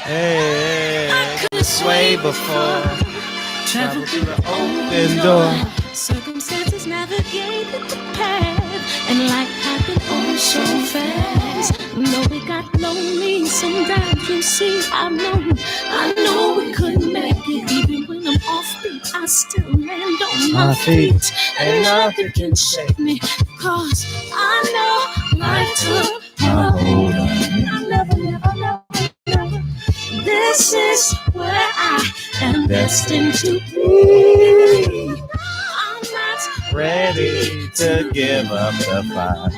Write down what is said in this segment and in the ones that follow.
Hey, this way before. Travel through the open door. Circumstances navigated the path, and life happened oh so fast. Though we got lonely, sometimes you see I know we couldn't make it. Even when I'm offbeat, I still land on my feet, and nothing can shake me, cause I know life took a hold on me. I never. This is where I am destined to be. I'm not Ready to give up the fight.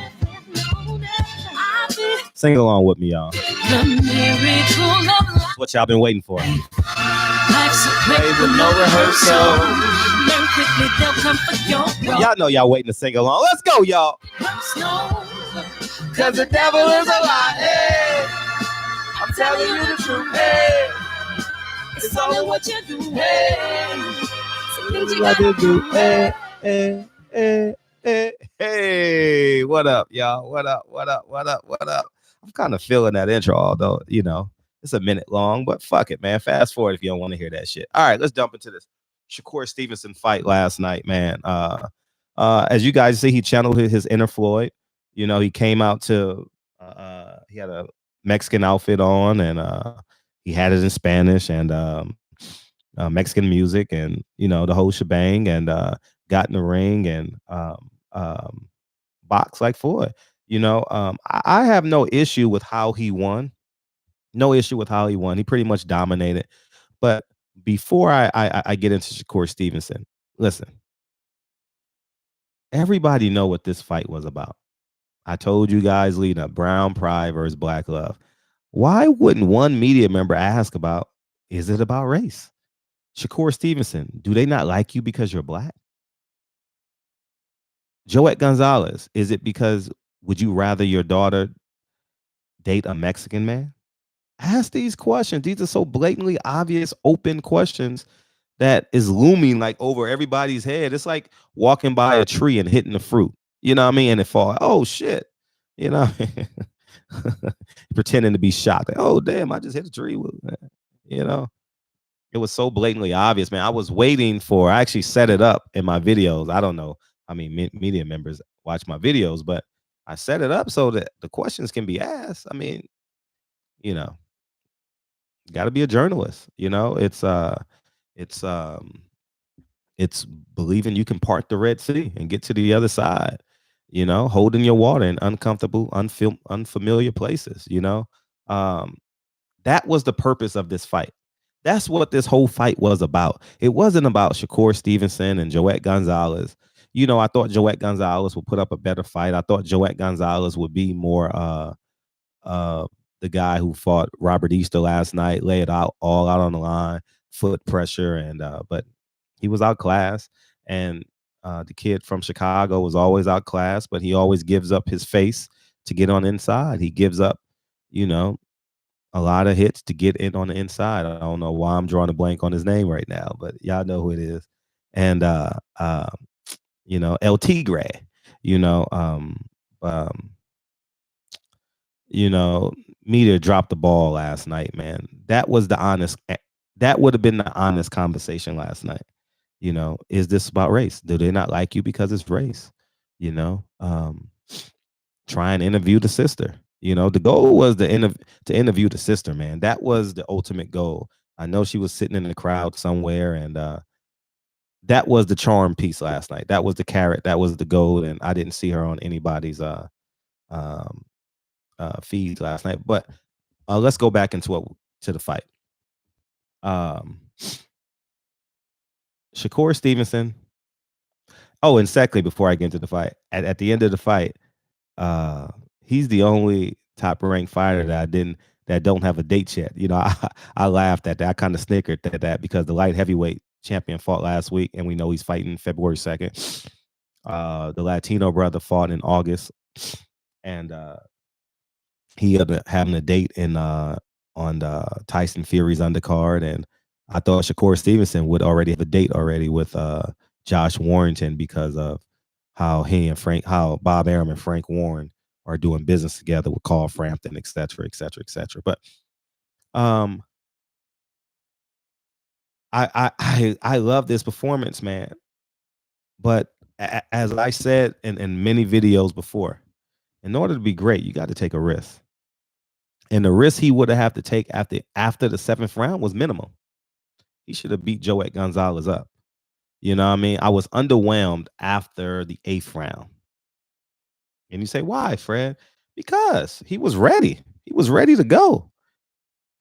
Sing along with me, y'all. The miracle of life. What y'all been waiting for? Life's a play with no rehearsal. Learn quickly, they'll come for your growth. Y'all know y'all waiting to sing along. Let's go, y'all. Cause the devil is a lie. Hey. I'm telling you the truth. Hey. It's all in what you do. Hey. Some things you gotta do. Hey, hey, hey, hey, hey. What up, y'all? What up? What up? What up? What up? I'm kind of feeling that intro, although, you know, it's a minute long, but fuck it, man. Fast forward if you don't want to hear that shit. All right, let's jump into this Shakur Stevenson fight last night, man. As you guys see, he channeled his inner Floyd. You know, he came out to he had a Mexican outfit on, and he had it in Spanish and Mexican music, and you know, the whole shebang, and got in the ring and boxed like Floyd. You know, I have no issue with how he won. No issue with how he won. He pretty much dominated. But before I get into Shakur Stevenson, listen, everybody know what this fight was about. I told you guys leading up, Brown Pride versus Black Love. Why wouldn't one media member ask about, is it about race? Shakur Stevenson, do they not like you because you're black? Joette Gonzalez, is it because would you rather your daughter date a Mexican man? Ask these questions. These are so blatantly obvious, open questions that is looming like over everybody's head. It's like walking by a tree and hitting the fruit. You know what I mean? And it fall. Oh shit. You know, pretending to be shocked. Like, oh damn, I just hit a tree. You know, it was so blatantly obvious, man. I was waiting for. I actually set it up in my videos. I don't know. I mean, media members watch my videos, but I set it up so that the questions can be asked. I mean, you know, got to be a journalist. You know, it's believing you can part the Red Sea and get to the other side. You know, holding your water in uncomfortable, unfamiliar places. You know, that was the purpose of this fight. That's what this whole fight was about. It wasn't about Shakur Stevenson and Joette Gonzalez. You know, I thought Joette Gonzalez would put up a better fight. I thought Joette Gonzalez would be more the guy who fought Robert Easter last night, lay it out all out on the line, foot pressure, and but he was outclassed. And the kid from Chicago was always outclassed, but he always gives up his face to get on the inside. He gives up, you know, a lot of hits to get in on the inside. I don't know why I'm drawing a blank on his name right now, but y'all know who it is. And you know, El Tigre, you know, you know, media dropped the ball last night, man. That was the honest. That would have been the honest conversation last night. You know, is this about race? Do they not like you because it's race? You know, try and interview the sister. You know, the goal was to interview the sister, man. That was the ultimate goal. I know she was sitting in the crowd somewhere, and that was the charm piece last night. That was the carrot. That was the gold, and I didn't see her on anybody's feeds last night. But let's go back to the fight. Shakur Stevenson. Oh, and secondly, before I get into the fight, at the end of the fight, he's the only top ranked fighter that don't have a date yet. You know, I laughed at that. I kind of snickered at that because the light heavyweight champion fought last week, and we know he's fighting February 2nd. The Latino brother fought in August, and he ended up having a date on Tyson Fury's undercard, and I thought Shakur Stevenson would already have a date already with Josh Warrington because of how Bob Arum and Frank Warren are doing business together with Carl Frampton, et cetera, et cetera, et cetera. But I love this performance, man. But as I said in many videos before, in order to be great, you got to take a risk. And the risk he would have to take after the seventh round was minimum. He should have beat Joet Gonzalez up. You know what I mean? I was underwhelmed after the eighth round. And you say, why, Fred? Because he was ready. He was ready to go.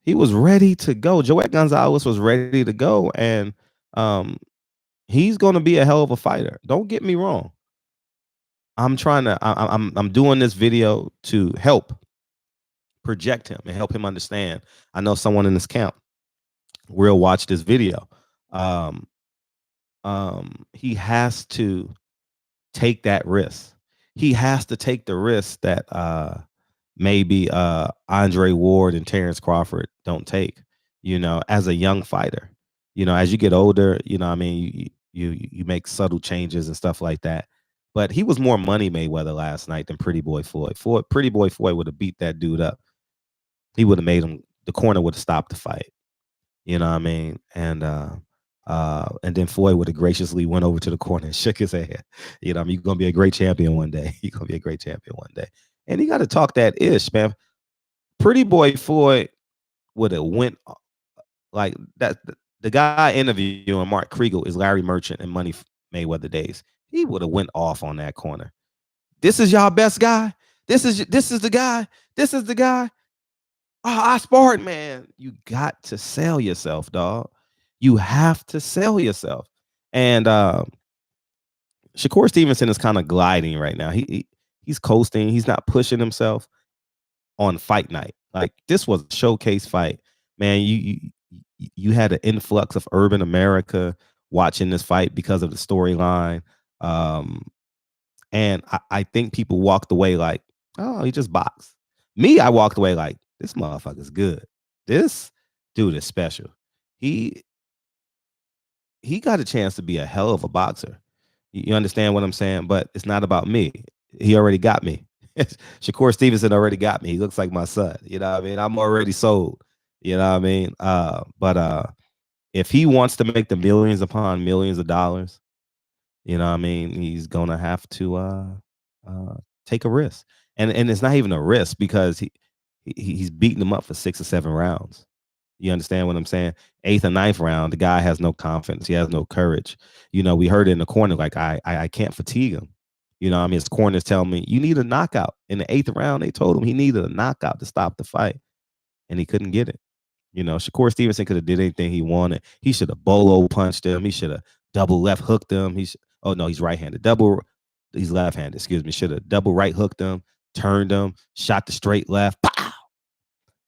He was ready to go. Joet Gonzalez was ready to go. And um, he's going to be a hell of a fighter. Don't get me wrong. I'm doing this video to help project him and help him understand. I know someone in this camp will watch this video. Um, he has to take that risk. He has to take the risk that maybe Andre Ward and Terrence Crawford don't take, as a young fighter. As you get older, I mean, you make subtle changes and stuff like that. But he was more money Mayweather last night than Pretty Boy Floyd. Pretty Boy Floyd would have beat that dude up. He would have made him. The corner would have stopped the fight. You know what I mean? And then Floyd would have graciously went over to the corner and shook his head. I mean, you're gonna be a great champion one day. You're gonna be a great champion one day. And you got to talk that ish, man. Pretty Boy Floyd would have went like that. The guy interviewing Mark Kriegel is Larry Merchant in Money Mayweather days. He would have went off on that corner. This is y'all best guy. This is the guy. This is the guy. Oh, I sparred, man. You got to sell yourself, dog. You have to sell yourself. And Shakur Stevenson is kind of gliding right now. He's coasting. He's not pushing himself on fight night. Like this was a showcase fight, man. You had an influx of urban America watching this fight because of the storyline. And I think people walked away like, oh, he just boxed. Me, I walked away like, this motherfucker's good. This dude is special. He got a chance to be a hell of a boxer. You understand what I'm saying? But it's not about me. He already got me. Shakur Stevenson already got me. He looks like my son. You know what I mean? I'm already sold. You know what I mean? But if he wants to make the millions upon millions of dollars, you know what I mean, he's gonna have to take a risk. And it's not even a risk because he's beating him up for 6 or 7 rounds. You understand what I'm saying? 8th or 9th round, the guy has no confidence. He has no courage. We heard it in the corner, like I can't fatigue him. I mean, his corners tell me you need a knockout. In the 8th round, they told him he needed a knockout to stop the fight, and he couldn't get it. Shakur Stevenson could have did anything he wanted. He should have bolo punched him. He should have double left hooked him. Oh no, he's right-handed. He's left-handed. Excuse me. Should have double right hooked him, turned him, shot the straight left. Pow!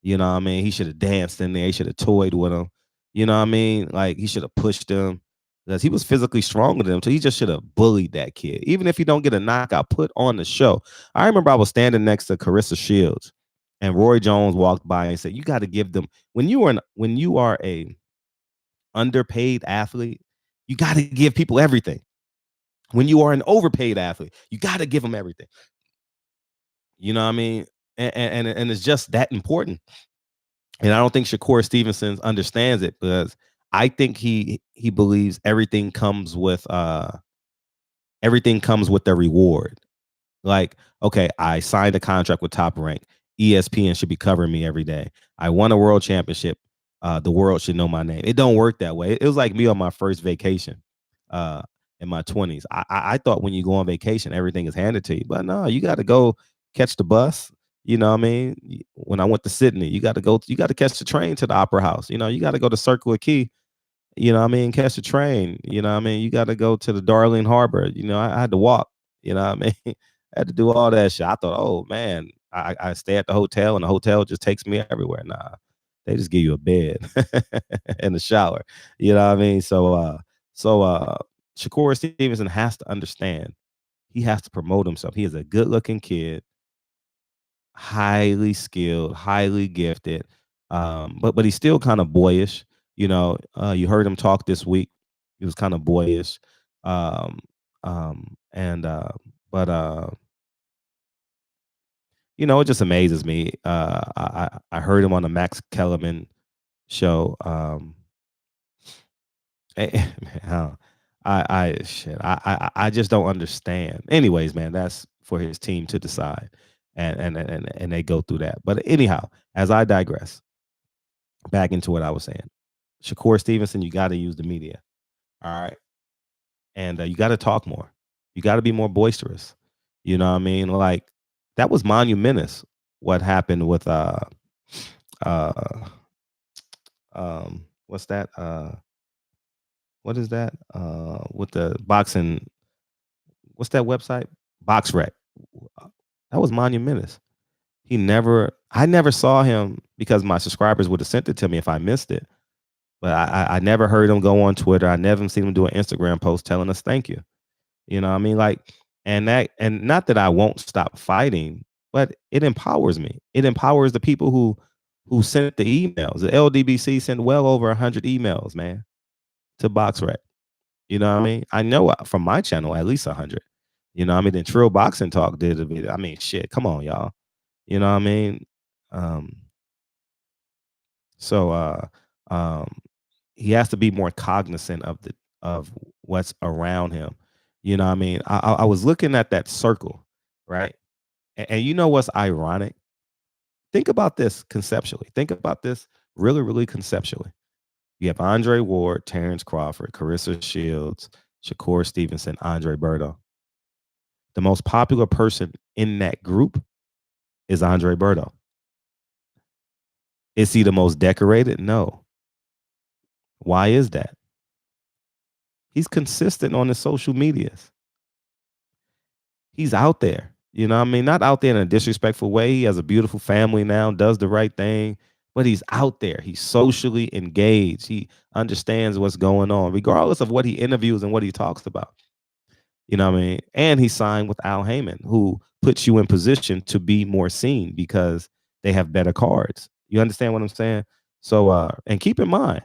You know what I mean? He should have danced in there. He should have toyed with him. You know what I mean? Like he should have pushed him because he was physically stronger than him. So he just should have bullied that kid. Even if you don't get a knockout, put on the show. I remember I was standing next to Carissa Shields, and Roy Jones walked by and said, "You got to give them when you are a underpaid athlete, you got to give people everything. When you are an overpaid athlete, you got to give them everything." You know what I mean? And it's just that important. And I don't think Shakur Stevenson understands it because I think he believes everything comes with the reward. Like, okay, I signed a contract with Top Rank. ESPN should be covering me every day. I won a world championship. The world should know my name. It don't work that way. It was like me on my first vacation in my 20s. I thought when you go on vacation, everything is handed to you. But no, you got to go catch the bus. You know what I mean? When I went to Sydney, you got to catch the train to the Opera House. You got to go to Circular Quay. You know what I mean? Catch the train. You know what I mean? You got to go to the Darling Harbor. I had to walk. You know what I mean? I had to do all that shit. I thought, oh man, I stay at the hotel and the hotel just takes me everywhere. Nah, they just give you a bed and a shower. You know what I mean? So Shakur Stevenson has to understand. He has to promote himself. He is a good-looking kid, highly skilled, highly gifted, but he's still kind of boyish. You heard him talk this week. He was kind of boyish, and but it just amazes me. I heard him on the Max Kellerman show. Man, I just don't understand. Anyways, man, that's for his team to decide, and they go through that. But anyhow, as I digress, back into what I was saying, Shakur Stevenson, you got to use the media, all right, and you got to talk more. You got to be more boisterous. You know what I mean? Like that was monumentous. What happened with uh what's that what is that with the boxing, what's that website? Box Rec. That was monumentous. I never saw him because my subscribers would have sent it to me if I missed it. But I never heard him go on Twitter. I never seen him do an Instagram post telling us thank you. You know what I mean? Like, and not that I won't stop fighting, but it empowers me. It empowers the people who sent the emails. The LDBC sent well over 100 emails, man, to BoxRec. You know what I mean? I know from my channel at least 100. You know what I mean? Then Trill Boxing Talk did a video. I mean, shit, come on, y'all. You know what I mean? Um, so um he has to be more cognizant of what's around him. You know what I mean? I was looking at that circle, right? And you know what's ironic? Think about this conceptually. Think about this really, really conceptually. You have Andre Ward, Terrence Crawford, Carissa Shields, Shakur Stevenson, Andre Berto. The most popular person in that group is Andre Berto. Is he the most decorated? No. Why is that? He's consistent on his social medias. He's out there. You know what I mean? Not out there in a disrespectful way. He has a beautiful family now, does the right thing, but he's out there. He's socially engaged. He understands what's going on, regardless of what he interviews and what he talks about. You know what I mean? And he signed with Al Heyman, who puts you in position to be more seen because they have better cards. You understand what I'm saying? So, and keep in mind,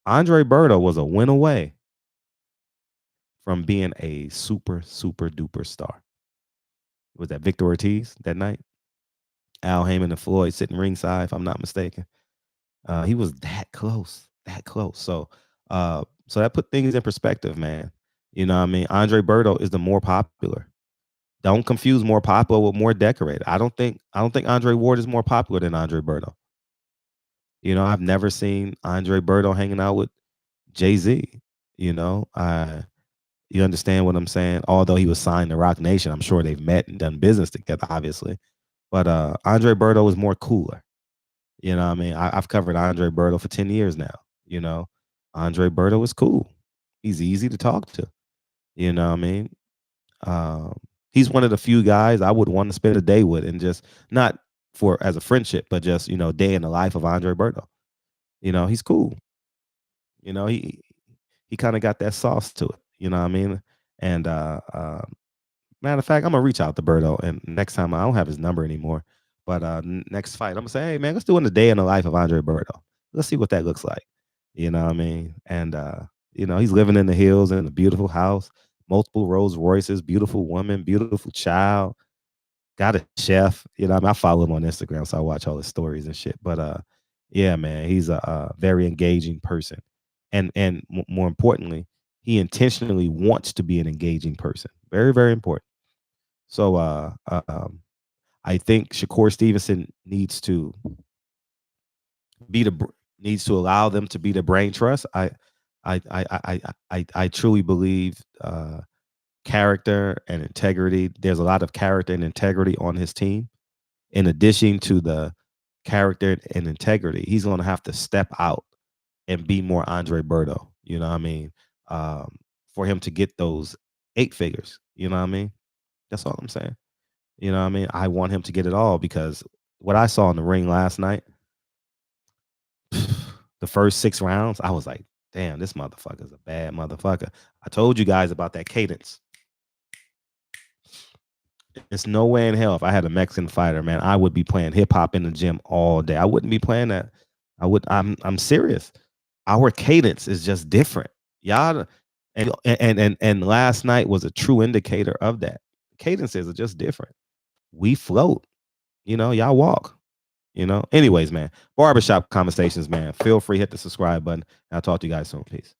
Andre Berto was a win away from being a super, super duper star. Was that Victor Ortiz that night? Al Heyman and Floyd sitting ringside, if I'm not mistaken. He was that close, that close. So that put things in perspective, man. You know what I mean? Andre Berto is the more popular. Don't confuse more popular with more decorated. I don't think Andre Ward is more popular than Andre Berto. You know, I've never seen Andre Berto hanging out with Jay-Z. You know, you understand what I'm saying? Although he was signed to Rock Nation, I'm sure they've met and done business together, obviously. But Andre Berto is more cooler. You know what I mean? I've covered Andre Berto for 10 years now. You know, Andre Berto is cool. He's easy to talk to. You know what I mean? Um, he's one of the few guys I would want to spend a day with, and just not for as a friendship, but just, day in the life of Andre Berto. He's cool. He kind of got that sauce to it. You know what I mean? And matter of fact, I'm gonna reach out to Berto, and next time I don't have his number anymore. But next fight, I'm gonna say, hey man, let's do in a day in the life of Andre Berto. Let's see what that looks like. You know what I mean? And he's living in the hills in a beautiful house, multiple Rolls Royces, beautiful woman, beautiful child, got a chef. I follow him on Instagram, so I watch all his stories and shit. But yeah, man, he's a very engaging person, and more importantly, he intentionally wants to be an engaging person. Very, very important. So I think Shakur Stevenson be the needs to allow them to be the brain trust. I truly believe character and integrity. There's a lot of character and integrity on his team. In addition to the character and integrity, he's going to have to step out and be more Andre Berto. You know what I mean? For him to get those 8 figures. You know what I mean? That's all I'm saying. You know what I mean? I want him to get it all because what I saw in the ring last night, the first 6 rounds, I was like, damn, this motherfucker's a bad motherfucker. I told you guys about that cadence. It's no way in hell if I had a Mexican fighter, man, I would be playing hip hop in the gym all day. I wouldn't be playing that. I'm serious. Our cadence is just different. Y'all and last night was a true indicator of that. Cadences are just different. We float, y'all walk. You know. Anyways, man, barbershop conversations, man. Feel free, hit the subscribe button. I'll talk to you guys soon. Peace.